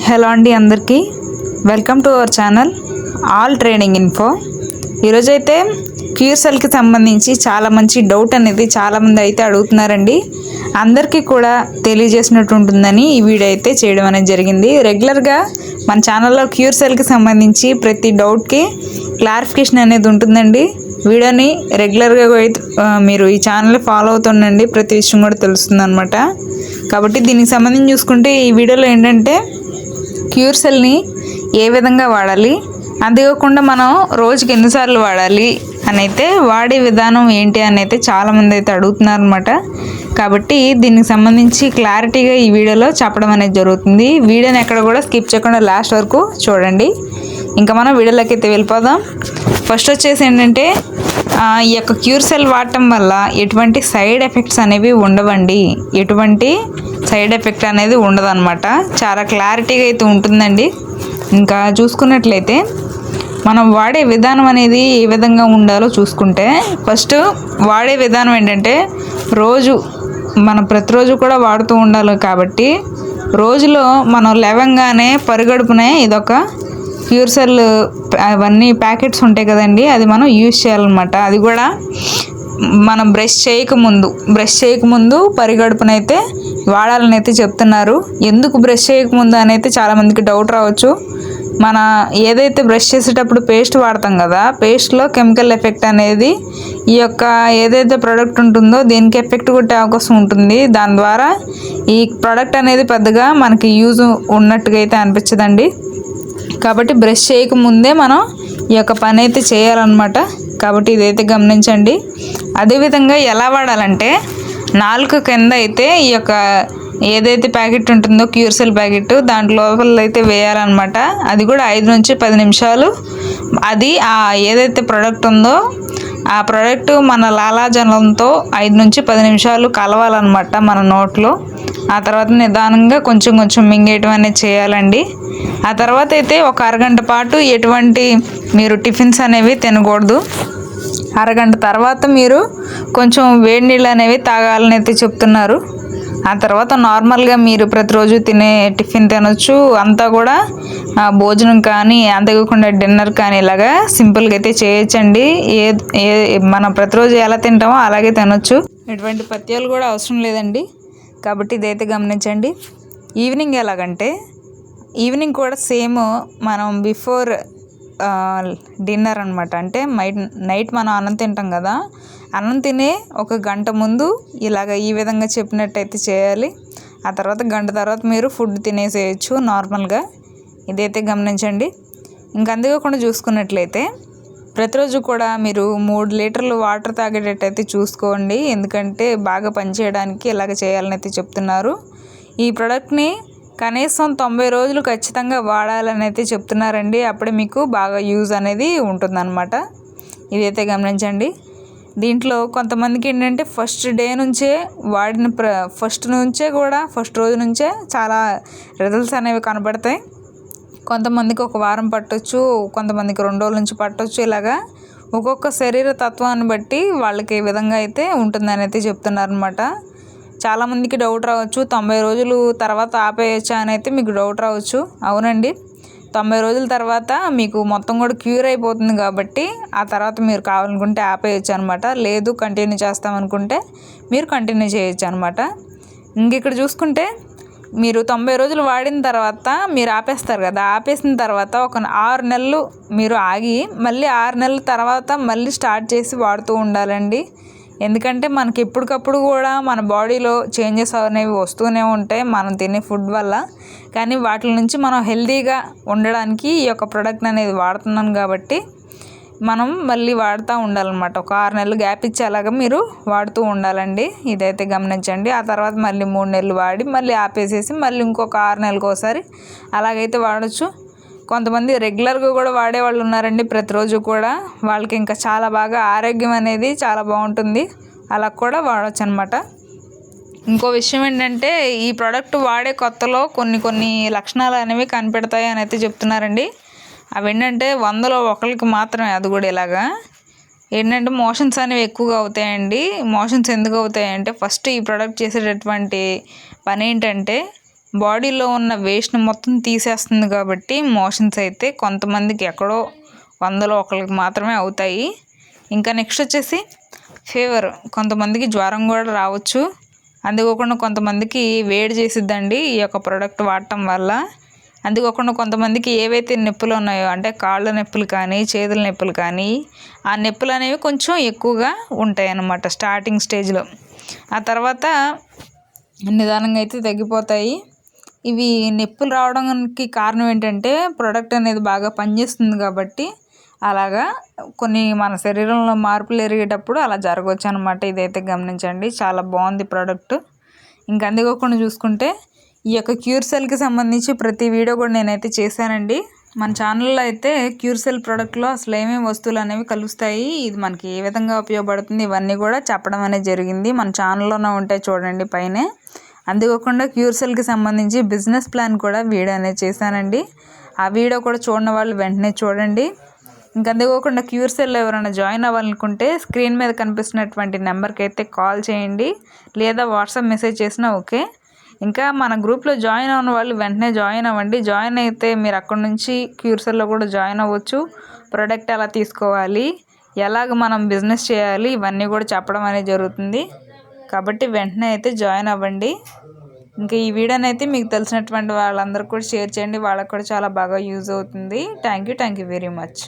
Hello అండి, అందరికీ welcome to our channel all trading info. ఈరోజైతే క్యూర్సెల్కి సంబంధించి చాలా మంచి డౌట్ అనేది చాలామంది అయితే అడుగుతున్నారండి. అందరికీ కూడా తెలియజేసినట్టు ఉంటుందని ఈ వీడియో అయితే చేయడం అనేది జరిగింది. రెగ్యులర్గా మన ఛానల్లో క్యూర్సెల్కి సంబంధించి ప్రతి డౌట్కి క్లారిఫికేషన్ అనేది ఉంటుందండి. వీడియోని రెగ్యులర్గా మీరు ఈ ఛానల్ ఫాలో అవుతుండండి, ప్రతి విషయం కూడా తెలుస్తుంది అనమాట. కాబట్టి దీనికి సంబంధించి చూసుకుంటే ఈ వీడియోలో ఏంటంటే క్యూర్సెల్ని ఏ విధంగా వాడాలి, అంతేకాకుండా మనం రోజుకి ఎన్నిసార్లు వాడాలి అని అయితే వాడే విధానం ఏంటి అని అయితే చాలామంది అయితే అడుగుతున్నారు అనమాట. కాబట్టి దీనికి సంబంధించి క్లారిటీగా ఈ వీడియోలో చెప్పడం అనేది జరుగుతుంది. వీడియోని ఎక్కడ కూడా స్కిప్ చేయకుండా లాస్ట్ వరకు చూడండి. ఇంకా మనం వీడియోలోకి అయితే వెళ్ళిపోదాం. ఫస్ట్ వచ్చేసి ఏంటంటే ఈ యొక్క క్యూర్సెల్ వాడటం వల్ల ఎటువంటి సైడ్ ఎఫెక్ట్స్ అనేవి ఉండవండి. ఎటువంటి సైడ్ ఎఫెక్ట్ అనేది ఉండదన్నమాట. చాలా క్లారిటీగా అయితే ఉంటుందండి. ఇంకా చూసుకున్నట్లయితే మనం వాడే విధానం అనేది ఏ విధంగా ఉండాలో చూసుకుంటే, ఫస్ట్ వాడే విధానం ఏంటంటే మనం ప్రతిరోజు కూడా వాడుతూ ఉండాలి. కాబట్టి రోజులో మనం లేవంగానే పరిగడుపునే ఇదొక క్యూర్సెల్ అవన్నీ ప్యాకెట్స్ ఉంటాయి కదండి, అది మనం యూజ్ చేయాలన్నమాట. అది కూడా మనం బ్రష్ చేయకముందు పరిగడుపునైతే వాడాలని అయితే చెప్తున్నారు. ఎందుకు బ్రష్ చేయకముందు అని అయితే చాలామందికి డౌట్ రావచ్చు. మన ఏదైతే బ్రష్ చేసేటప్పుడు పేస్ట్ వాడతాం కదా, పేస్ట్లో కెమికల్ ఎఫెక్ట్ అనేది ఈ యొక్క ఏదైతే ప్రోడక్ట్ ఉంటుందో దీనికి ఎఫెక్ట్ కొట్టే అవకాశం ఉంటుంది. దాని ద్వారా ఈ ప్రోడక్ట్ అనేది పెద్దగా మనకి యూజ్ ఉన్నట్టుగా అయితే అనిపించదండి. కాబట్టి బ్రష్ చేయకముందే మనం ఈ యొక్క పని అయితే చేయాలన్నమాట. కాబట్టి ఇదైతే గమనించండి. అదేవిధంగా ఎలా వాడాలంటే, నాలుక కింద అయితే ఈ యొక్క ఏదైతే ప్యాకెట్ ఉంటుందో క్యూర్సెల్ ప్యాకెట్ దాంట్లో లోపల అయితే వేయాలన్నమాట. అది కూడా 5 నుంచి 10 నిమిషాలు అది ఏదైతే ప్రోడక్ట్ ఉందో ఆ ప్రోడక్ట్ మన లాలాజలంతో 5 నుంచి 10 నిమిషాలు కలవాలన్నమాట మన నోట్లో. ఆ తర్వాత నిదానంగా కొంచెం మింగేయటం అనేది చేయాలండి. ఆ తర్వాత అయితే ఒక అరగంట పాటు ఎటువంటి మీరు టిఫిన్స్ అనేవి తినకూడదు. అరగంట తర్వాత మీరు కొంచెం వేడి నీళ్ళు అనేవి తాగాలని అయితే చెప్తున్నారు. ఆ తర్వాత నార్మల్గా మీరు ప్రతిరోజు తినే టిఫిన్ తినొచ్చు. అంతా కూడా భోజనం కానీ, అంతేకాకుండా డిన్నర్ కానీ ఇలాగా సింపుల్గా అయితే చేయొచ్చండి. మనం ప్రతిరోజు ఎలా తింటామో అలాగే తినొచ్చు. ఎటువంటి పథ్యాలు కూడా అవసరం లేదండి. కాబట్టి ఇదైతే గమనించండి. ఈవినింగ్ ఎలాగంటే, ఈవినింగ్ కూడా సేమ్ మనం బిఫోర్ డిన్నర్ అనమాట. అంటే నైట్ మనం అన్నం తింటాం కదా, అన్నం తినే ఒక గంట ముందు ఇలాగ ఈ విధంగా చెప్పినట్టయితే చేయాలి. ఆ తర్వాత గంట తర్వాత మీరు ఫుడ్ తినేసేయచ్చు నార్మల్గా. ఇదైతే గమనించండి. ఇంక అంతేకాకుండా చూసుకున్నట్లయితే ప్రతిరోజు కూడా మీరు 3 లీటర్లు వాటర్ తాగేటట్టయితే చూసుకోండి. ఎందుకంటే బాగా పనిచేయడానికి ఇలాగ చేయాలని అయితే చెప్తున్నారు. ఈ ప్రోడక్ట్ని కనీసం 90 రోజులు ఖచ్చితంగా వాడాలని అయితే చెప్తున్నారండి. అప్పుడే మీకు బాగా యూజ్ అనేది ఉంటుందన్నమాట. ఇదైతే గమనించండి. దీంట్లో కొంతమందికి ఏంటంటే ఫస్ట్ డే నుంచే వాడిన ఫస్ట్ రోజు నుంచే చాలా రిజల్ట్స్ అనేవి కనబడతాయి. కొంతమందికి ఒక వారం పట్టొచ్చు, కొంతమందికి 2 రోజుల నుంచి పట్టొచ్చు. ఇలాగా ఒక్కొక్క శరీర తత్వాన్ని బట్టి వాళ్ళకి ఏ విధంగా అయితే ఉంటుందని అయితే చెప్తున్నారనమాట. చాలామందికి డౌట్ రావచ్చు, 90 రోజులు తర్వాత ఆపేయచ్చా అని అయితే మీకు డౌట్ రావచ్చు. అవునండి, 90 రోజుల తర్వాత మీకు మొత్తం కూడా క్యూర్ అయిపోతుంది. కాబట్టి ఆ తర్వాత మీరు కావాలనుకుంటే ఆపేయచ్చు అనమాట. లేదు కంటిన్యూ చేస్తామనుకుంటే మీరు కంటిన్యూ చేయొచ్చు అనమాట. ఇక్కడ చూసుకుంటే మీరు 90 రోజులు వాడిన తర్వాత మీరు ఆపేస్తారు కదా, ఆపేసిన తర్వాత ఒక 6 నెలలు మీరు ఆగి మళ్ళీ 6 నెలల తర్వాత మళ్ళీ స్టార్ట్ చేసి వాడుతూ ఉండాలండి. ఎందుకంటే మనకి ఎప్పటికప్పుడు కూడా మన బాడీలో చేంజెస్ అనేవి వస్తూనే ఉంటాయి మనం తినే ఫుడ్ వల్ల. కానీ వాటి నుంచి మనం హెల్తీగా ఉండడానికి ఈ యొక్క ప్రోడక్ట్ అనేది వాడుతున్నాను కాబట్టి మనం మళ్ళీ వాడుతూ ఉండాలన్నమాట. ఒక 6 నెలలు గ్యాప్ ఇచ్చి అలాగా మీరు వాడుతూ ఉండాలండి. ఇదైతే గమనించండి. ఆ తర్వాత మళ్ళీ 3 నెలలు వాడి మళ్ళీ ఆపేసేసి మళ్ళీ ఇంకొక 6 నెలలకు ఒకసారి అలాగైతే వాడచ్చు. కొంతమంది రెగ్యులర్గా కూడా వాడేవాళ్ళు ఉన్నారండి, ప్రతిరోజు కూడా. వాళ్ళకి ఇంకా చాలా బాగా ఆరోగ్యం అనేది చాలా బాగుంటుంది. అలా కూడా వాడచ్చు అనమాట. ఇంకో విషయం ఏంటంటే, ఈ ప్రోడక్ట్ వాడే కొత్తలో కొన్ని లక్షణాలు అనేవి కనిపెడతాయి అని అయితే చెప్తున్నారండి. అవి ఏంటంటే 100లో ఒకరికి మాత్రమే. అది కూడా ఇలాగా ఏంటంటే మోషన్స్ అనేవి ఎక్కువగా అవుతాయండి. మోషన్స్ ఎందుకు అవుతాయంటే, ఫస్ట్ ఈ ప్రోడక్ట్ చేసేటటువంటి పని ఏంటంటే బాడీలో ఉన్న వేస్ట్ని మొత్తం తీసేస్తుంది కాబట్టి మోషన్స్ అయితే కొంతమందికి ఎక్కడో 100లో ఒకరికి మాత్రమే అవుతాయి. ఇంకా నెక్స్ట్ వచ్చేసి ఫీవర్, కొంతమందికి జ్వరం కూడా రావచ్చు. అందుకోకుండా కొంతమందికి వేడి చేసిద్దండి ఈ యొక్క ప్రోడక్ట్ వాడటం వల్ల. అందుకోకుండా కొంతమందికి ఏవైతే నొప్పులు ఉన్నాయో అంటే కాళ్ళ నొప్పులు కానీ చేతుల నొప్పులు కానీ ఆ నొప్పులు అనేవి కొంచెం ఎక్కువగా ఉంటాయి అన్నమాట స్టార్టింగ్ స్టేజ్లో. ఆ తర్వాత నిదానంగా అయితే తగ్గిపోతాయి. ఇవి నొప్పులు రావడానికి కారణం ఏంటంటే ప్రోడక్ట్ అనేది బాగా పనిచేస్తుంది కాబట్టి అలాగా కొన్ని మన శరీరంలో మార్పులు జరిగేటప్పుడు అలా జరగవచ్చు అనమాట. ఇదైతే గమనించండి, చాలా బాగుంది ప్రోడక్ట్. ఇంకా అందుకోకుండా చూసుకుంటే ఈ యొక్క క్యూర్సెల్కి సంబంధించి ప్రతి వీడియో కూడా నేనైతే చేశానండి. మన ఛానల్లో అయితే క్యూర్సెల్ ప్రోడక్ట్లో అసలు ఏమేమి వస్తువులు అనేవి కలుస్తాయి, ఇది మనకి ఏ విధంగా ఉపయోగపడుతుంది, ఇవన్నీ కూడా చెప్పడం అనేది జరిగింది. మన ఛానల్లోనే ఉంటాయి చూడండి పైనే. అందుకోకుండా క్యూర్సెల్కి సంబంధించి బిజినెస్ ప్లాన్ కూడా వీడియో అనేది చేశానండి. ఆ వీడియో కూడా చూడని వాళ్ళు వెంటనే చూడండి. ఇంకా అందుకోకుండా క్యూర్సెల్లో ఎవరైనా జాయిన్ అవ్వాలనుకుంటే స్క్రీన్ మీద కనిపిస్తున్నటువంటి నెంబర్కి అయితే కాల్ చేయండి, లేదా వాట్సాప్ మెసేజ్ చేసినా ఓకే. ఇంకా మన గ్రూప్లో జాయిన్ అవ్వని వాళ్ళు వెంటనే జాయిన్ అవ్వండి. జాయిన్ అయితే మీరు అక్కడ నుంచి క్యూర్సెల్లో కూడా జాయిన్ అవ్వచ్చు. ప్రోడక్ట్ ఎలా తీసుకోవాలి, ఎలాగ మనం బిజినెస్ చేయాలి, ఇవన్నీ కూడా చెప్పడం అనేది జరుగుతుంది. కాబట్టి వెంటనే అయితే జాయిన్ అవ్వండి. ఇంకా ఈ వీడియోని అయితే మీకు తెలిసినటువంటి వాళ్ళందరూ కూడా షేర్ చేయండి, వాళ్ళకు కూడా చాలా బాగా యూజ్ అవుతుంది. Thank you very much.